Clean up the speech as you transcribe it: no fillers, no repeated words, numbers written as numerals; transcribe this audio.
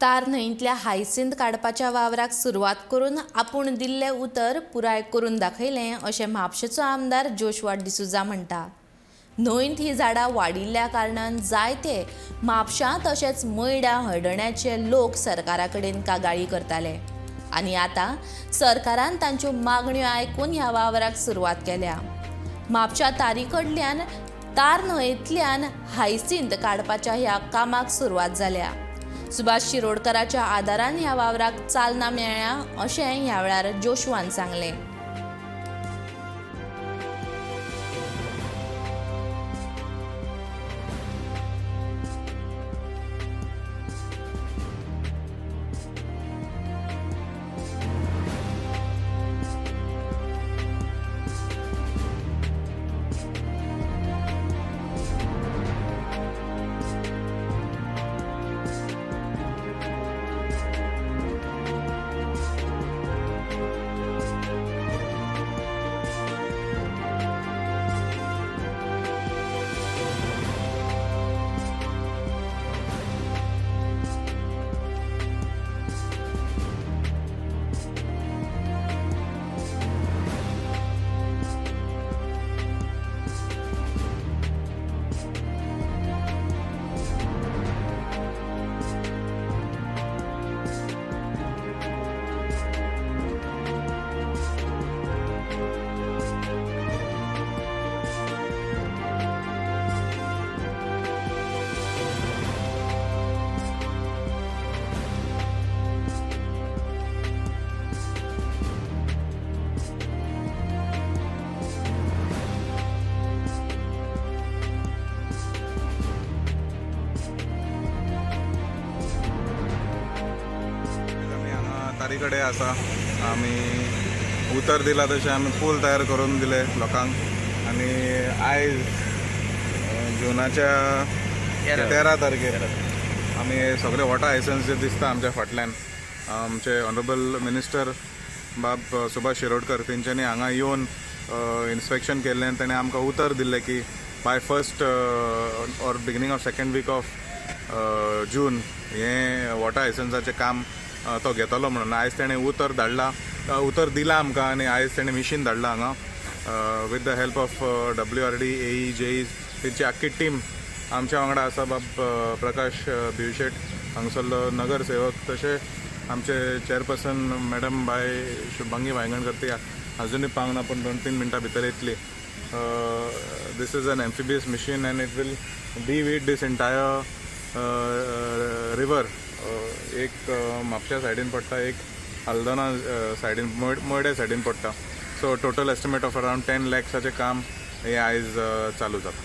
तार न्हंयतल्या हायसिंथ काडपाच्या वावराक सुरवात करून आपूण दिल्लें उतर पुराय करून दाखयलें अशें म्हापशेचो आमदार जोशुआ डिसूजा म्हणटा। न्हंयत ही झाडां वाडिल्ल्या कारणान जायते म्हापशां तशेंच मयड्या हळडण्याचे लोक सरकारा कडेन कागाळी करताले आनी आतां सरकारान तांच्यो मागण्यो आयकून ह्या वावराक सुरवात केल्या। म्हापशा तारी कडल्यान तार न्हंयतल्यान हायसिंथ काडपाच्या ह्या कामाक सुरवात जाल्या। सुभाष शिरोडकराच्या आदारान ह्या वावराक चालना मेळ्ळ्या अशें ह्या वेळार जोशुआन सांगलें। तारी कडेन आसा आमी उतर दिला तशें आमी पूल तयार करून दिले लोकांक आनी आयज जुनाच्या 13 तारखेर आमी सगळे वॉटर हायसेंथ जे दिसता आमच्या फाटल्यान आमचे ऑनरेबल मिनिस्टर बाब सुभाष शिरोडकर तेंच्यांनी हांगा येवन इन्स्पेक्शन केल्लें आनी ताणें आमकां उतर दिल्लें की by first or beginning of second week of June हें वॉटर हायसेंथाचें काम तो घेतलो म्हणून आयज तेणें उतर दिला आमकां आनी आयज तेणें मिशीन धाडला हांगा with the help of WRD AE JE तेंची आख्खी टीम आमच्या वांगडा आसा बाब प्रकाश भिवशेट हांगसरलो नगरसेवक तशें आमचे चेअरपर्सन मॅडम बाय शुभांगी वांयगणकर ती अजुनूय पावना पूण 2-3 मिनटां भितर येतली। This is an amphibious machine and it will be with this entire river एक म्हापशा सायडीन पडटा एक हल्दोना सायडीन मयड्या सायडीन पडटा so total estimate of around 10 lakhs काम हे आयज चालू जाता।